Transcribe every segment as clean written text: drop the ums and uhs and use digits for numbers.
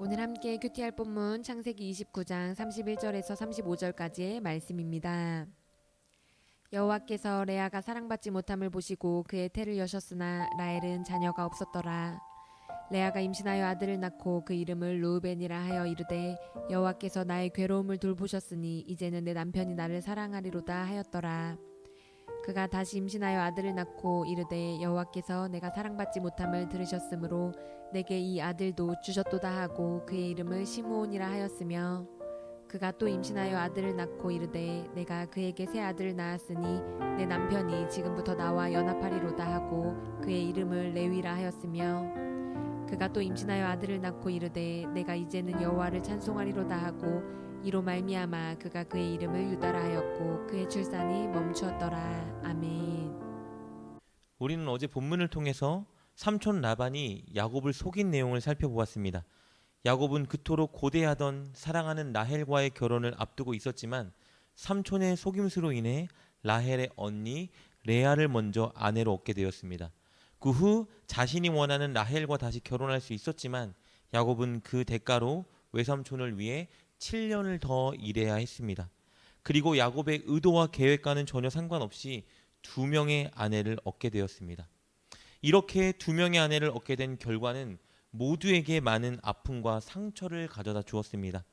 오늘 함께 큐티할 본문 창세기 29장 31절에서 35절까지의 말씀입니다. 여호와께서 레아가 사랑받지 못함을 보시고 그의 태를 여셨으나 라헬은 자녀가 없었더라. 레아가 임신하여 아들을 낳고 그 이름을 르우벤이라 하여 이르되 여호와께서 나의 괴로움을 돌보셨으니 이제는 내 남편이 나를 사랑하리로다 하였더라. 그가 다시 임신하여 아들을 낳고 이르되 여호와께서 내가 사랑받지 못함을 들으셨으므로 내게 이 아들도 주셨도다 하고 그의 이름을 시므온이라 하였으며, 그가 또 임신하여 아들을 낳고 이르되 내가 그에게 새 아들을 낳았으니 내 남편이 지금부터 나와 연합하리로다 하고 그의 이름을 레위라 하였으며, 그가 또 임신하여 아들을 낳고 이르되 내가 이제는 여호와를 찬송하리로다 하고 이로 말미암아 그가 그의 이름을 유다라 하였고 그의 출산이 멈추었더라. 아멘. 우리는 어제 본문을 통해서 삼촌 라반이 야곱을 속인 내용을 살펴보았습니다. 야곱은 그토록 고대하던 사랑하는 라헬과의 결혼을 앞두고 있었지만 삼촌의 속임수로 인해 라헬의 언니 레아를 먼저 아내로 얻게 되었습니다. 그 후 자신이 원하는 라헬과 다시 결혼할 수 있었지만 야곱은 그 대가로 외삼촌을 위해 7년을 더 일해야 했습니다. 그리고 야곱의 의도와 계획과는 전혀 상관없이 2명의 아내를 얻게 되었습니다. 이렇게 2명의 아내를 얻게 된 결과는 모두에게 많은 아픔과 상처를 가져다 주었습니다.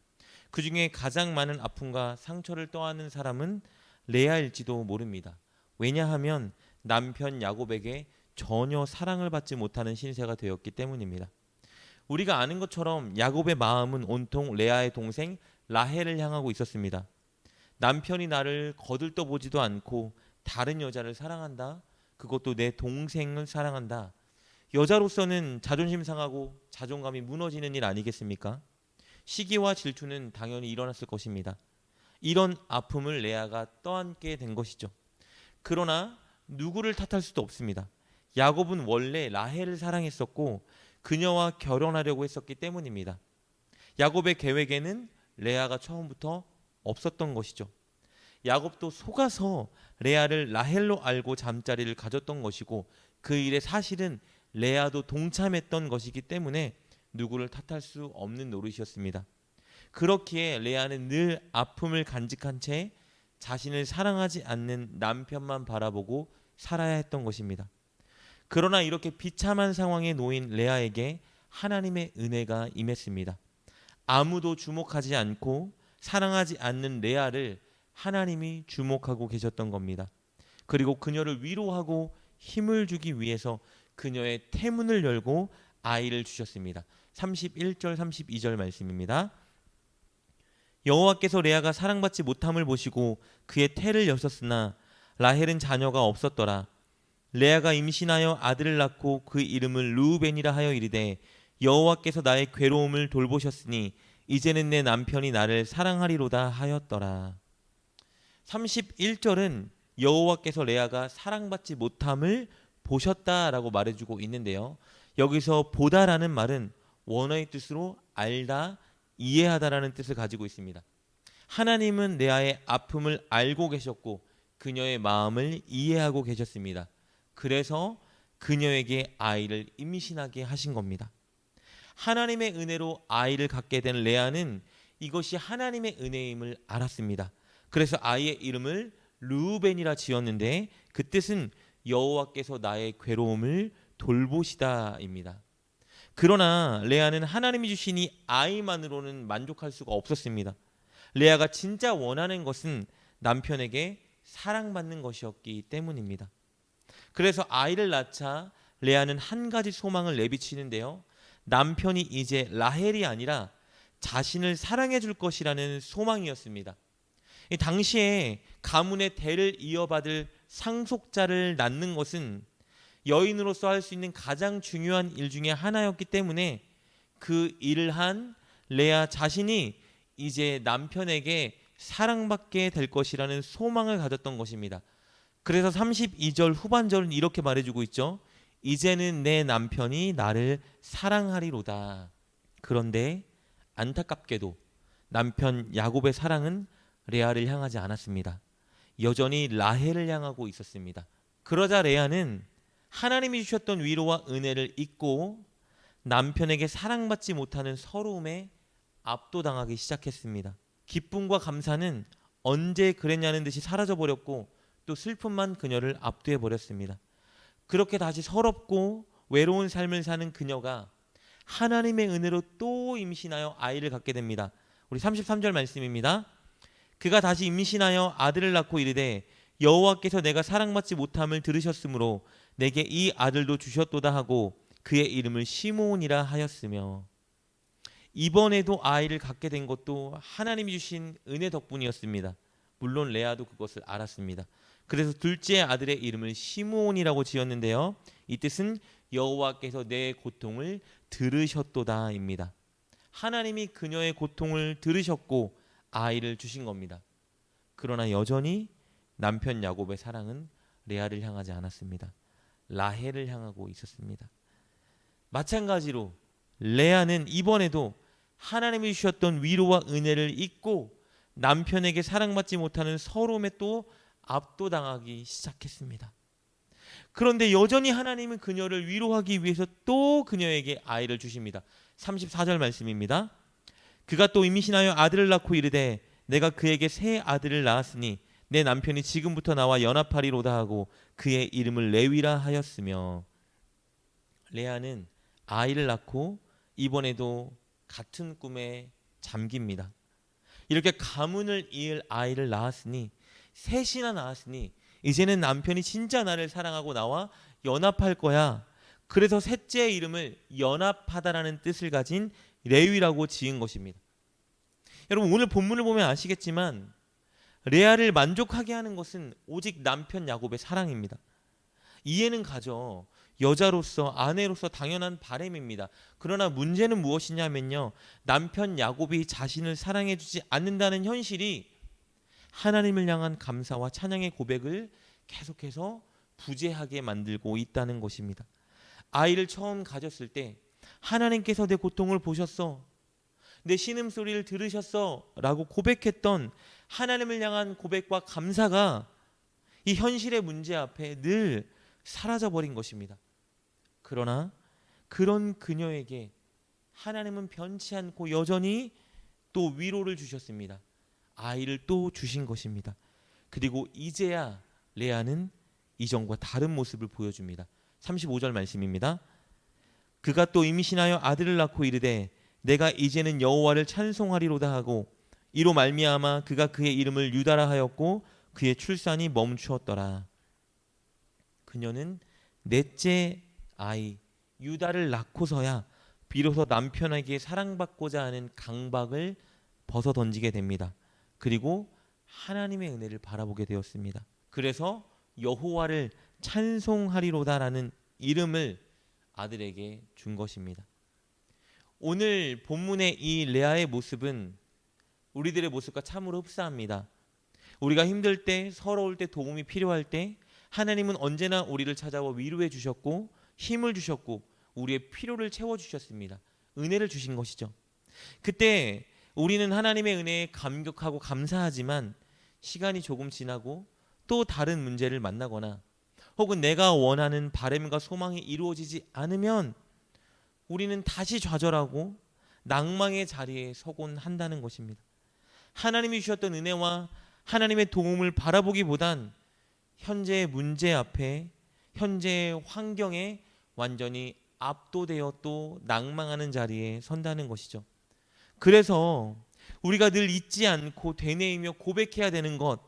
그 중에 가장 많은 아픔과 상처를 떠안은 사람은 레아일지도 모릅니다. 왜냐하면 남편 야곱에게 전혀 사랑을 받지 못하는 신세가 되었기 때문입니다. 우리가 아는 것처럼 야곱의 마음은 온통 레아의 동생 라헬을 향하고 있었습니다. 남편이 나를 거들떠보지도 않고 다른 여자를 사랑한다. 그것도 내 동생을 사랑한다. 여자로서는 자존심 상하고 자존감이 무너지는 일 아니겠습니까? 시기와 질투는 당연히 일어났을 것입니다. 이런 아픔을 레아가 떠안게 된 것이죠. 그러나 누구를 탓할 수도 없습니다. 야곱은 원래 라헬을 사랑했었고 그녀와 결혼하려고 했었기 때문입니다. 야곱의 계획에는 레아가 처음부터 없었던 것이죠. 야곱도 속아서 레아를 라헬로 알고 잠자리를 가졌던 것이고 그 일에 사실은 레아도 동참했던 것이기 때문에 누구를 탓할 수 없는 노릇이었습니다. 그렇기에 레아는 늘 아픔을 간직한 채 자신을 사랑하지 않는 남편만 바라보고 살아야 했던 것입니다. 그러나 이렇게 비참한 상황에 놓인 레아에게 하나님의 은혜가 임했습니다. 아무도 주목하지 않고 사랑하지 않는 레아를 하나님이 주목하고 계셨던 겁니다. 그리고 그녀를 위로하고 힘을 주기 위해서 그녀의 태문을 열고 아이를 주셨습니다. 31절 32절 말씀입니다. 여호와께서 레아가 사랑받지 못함을 보시고 그의 태를 여셨으나 라헬은 자녀가 없었더라. 레아가 임신하여 아들을 낳고 그 이름을 르우벤이라 하여 이르되 여호와께서 나의 괴로움을 돌보셨으니 이제는 내 남편이 나를 사랑하리로다 하였더라. 31절은 여호와께서 레아가 사랑받지 못함을 보셨다라고 말해주고 있는데요. 여기서 보다라는 말은 원어의 뜻으로 알다, 이해하다라는 뜻을 가지고 있습니다. 하나님은 레아의 아픔을 알고 계셨고 그녀의 마음을 이해하고 계셨습니다. 그래서 그녀에게 아이를 임신하게 하신 겁니다. 하나님의 은혜로 아이를 갖게 된 레아는 이것이 하나님의 은혜임을 알았습니다. 그래서 아이의 이름을 르우벤이라 지었는데 그 뜻은 여호와께서 나의 괴로움을 돌보시다입니다. 그러나 레아는 하나님이 주신 이 아이만으로는 만족할 수가 없었습니다. 레아가 진짜 원하는 것은 남편에게 사랑받는 것이었기 때문입니다. 그래서 아이를 낳자 레아는 한 가지 소망을 내비치는데요. 남편이 이제 라헬이 아니라 자신을 사랑해 줄 것이라는 소망이었습니다. 이 당시에 가문의 대를 이어받을 상속자를 낳는 것은 여인으로서 할 수 있는 가장 중요한 일 중에 하나였기 때문에 그 일을 한 레아 자신이 이제 남편에게 사랑받게 될 것이라는 소망을 가졌던 것입니다. 그래서 32절 후반절은 이렇게 말해주고 있죠. 이제는 내 남편이 나를 사랑하리로다. 그런데 안타깝게도 남편 야곱의 사랑은 레아를 향하지 않았습니다. 여전히 라헬을 향하고 있었습니다. 그러자 레아는 하나님이 주셨던 위로와 은혜를 잊고 남편에게 사랑받지 못하는 서러움에 압도당하기 시작했습니다. 기쁨과 감사는 언제 그랬냐는 듯이 사라져버렸고 또 슬픔만 그녀를 압도해버렸습니다. 그렇게 다시 서럽고 외로운 삶을 사는 그녀가 하나님의 은혜로 또 임신하여 아이를 갖게 됩니다. 우리 33절 말씀입니다. 그가 다시 임신하여 아들을 낳고 이르되 여호와께서 내가 사랑받지 못함을 들으셨으므로 내게 이 아들도 주셨도다 하고 그의 이름을 시므온이라 하였으며, 이번에도 아이를 갖게 된 것도 하나님이 주신 은혜 덕분이었습니다. 물론 레아도 그것을 알았습니다. 그래서 둘째 아들의 이름을 시므온이라고 지었는데요, 이 뜻은 여호와께서 내 고통을 들으셨도다입니다. 하나님이 그녀의 고통을 들으셨고 아이를 주신 겁니다. 그러나 여전히 남편 야곱의 사랑은 레아를 향하지 않았습니다. 라헬을 향하고 있었습니다. 마찬가지로 레아는 이번에도 하나님이 주셨던 위로와 은혜를 잊고 남편에게 사랑받지 못하는 서러움에 또 압도당하기 시작했습니다. 그런데 여전히 하나님은 그녀를 위로하기 위해서 또 그녀에게 아이를 주십니다. 34절 말씀입니다. 그가 또 임신하여 아들을 낳고 이르되 내가 그에게 새 아들을 낳았으니 내 남편이 지금부터 나와 연합하리로다 하고 그의 이름을 레위라 하였으며, 레아는 아이를 낳고 이번에도 같은 꿈에 잠깁니다. 이렇게 가문을 이을 아이를 낳았으니, 셋이나 낳았으니 이제는 남편이 진짜 나를 사랑하고 나와 연합할 거야. 그래서 셋째의 이름을 연합하다라는 뜻을 가진 레위라고 지은 것입니다. 여러분, 오늘 본문을 보면 아시겠지만 레아를 만족하게 하는 것은 오직 남편 야곱의 사랑입니다. 이해는 가죠. 여자로서, 아내로서 당연한 바람입니다. 그러나 문제는 무엇이냐면요, 남편 야곱이 자신을 사랑해주지 않는다는 현실이 하나님을 향한 감사와 찬양의 고백을 계속해서 부재하게 만들고 있다는 것입니다. 아이를 처음 가졌을 때 하나님께서 내 고통을 보셨어, 내 신음소리를 들으셨어 라고 고백했던 하나님을 향한 고백과 감사가 이 현실의 문제 앞에 늘 사라져버린 것입니다. 그러나 그런 그녀에게 하나님은 변치 않고 여전히 또 위로를 주셨습니다. 아이를 또 주신 것입니다. 그리고 이제야 레아는 이전과 다른 모습을 보여줍니다. 35절 말씀입니다. 그가 또 임신하여 아들을 낳고 이르되 내가 이제는 여호와를 찬송하리로다 하고 이로 말미암아 그가 그의 이름을 유다라 하였고 그의 출산이 멈추었더라. 그녀는 넷째 아이 유다를 낳고서야 비로소 남편에게 사랑받고자 하는 강박을 벗어던지게 됩니다. 그리고 하나님의 은혜를 바라보게 되었습니다. 그래서 여호와를 찬송하리로다라는 이름을 아들에게 준 것입니다. 오늘 본문의 이 레아의 모습은 우리들의 모습과 참으로 흡사합니다. 우리가 힘들 때, 서러울 때, 도움이 필요할 때 하나님은 언제나 우리를 찾아와 위로해 주셨고 힘을 주셨고 우리의 필요를 채워주셨습니다. 은혜를 주신 것이죠. 그때 우리는 하나님의 은혜에 감격하고 감사하지만 시간이 조금 지나고 또 다른 문제를 만나거나 혹은 내가 원하는 바람과 소망이 이루어지지 않으면 우리는 다시 좌절하고 낭망의 자리에 서곤 한다는 것입니다. 하나님이 주셨던 은혜와 하나님의 도움을 바라보기보단 현재의 문제 앞에, 현재의 환경에 완전히 압도되어 또 낭망하는 자리에 선다는 것이죠. 그래서 우리가 늘 잊지 않고 되뇌이며 고백해야 되는 것,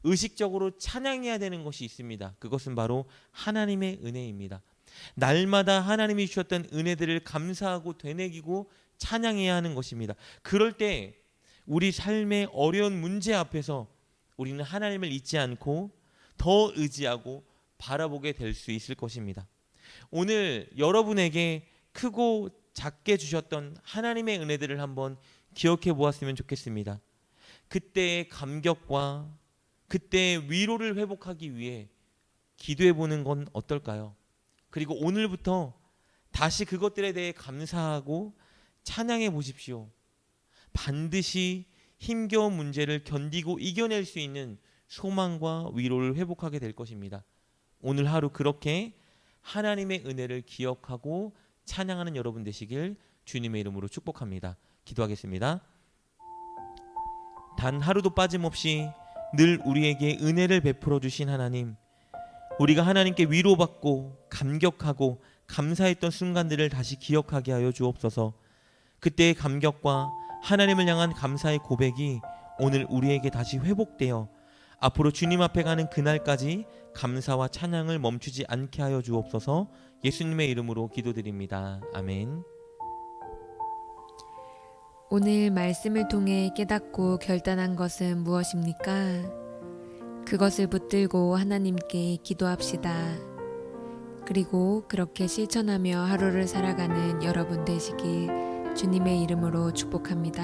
의식적으로 찬양해야 되는 것이 있습니다. 그것은 바로 하나님의 은혜입니다. 날마다 하나님이 주셨던 은혜들을 감사하고 되뇌기고 찬양해야 하는 것입니다. 그럴 때 우리 삶의 어려운 문제 앞에서 우리는 하나님을 잊지 않고 더 의지하고 바라보게 될 수 있을 것입니다. 오늘 여러분에게 크고 작게 주셨던 하나님의 은혜들을 한번 기억해 보았으면 좋겠습니다. 그때의 감격과 그때의 위로를 회복하기 위해 기도해 보는 건 어떨까요? 그리고 오늘부터 다시 그것들에 대해 감사하고 찬양해 보십시오. 반드시 힘겨운 문제를 견디고 이겨낼 수 있는 소망과 위로를 회복하게 될 것입니다. 오늘 하루 그렇게 하나님의 은혜를 기억하고 찬양하는 여러분 되시길 주님의 이름으로 축복합니다. 기도하겠습니다. 단 하루도 빠짐없이 늘 우리에게 은혜를 베풀어 주신 하나님, 우리가 하나님께 위로받고 감격하고 감사했던 순간들을 다시 기억하게 하여 주옵소서. 그때의 감격과 하나님을 향한 감사의 고백이 오늘 우리에게 다시 회복되어 앞으로 주님 앞에 가는 그날까지 감사와 찬양을 멈추지 않게 하여 주옵소서. 예수님의 이름으로 기도드립니다. 아멘. 오늘 말씀을 통해 깨닫고 결단한 것은 무엇입니까? 그것을 붙들고 하나님께 기도합시다. 그리고 그렇게 실천하며 하루를 살아가는 여러분 되시길 주님의 이름으로 축복합니다.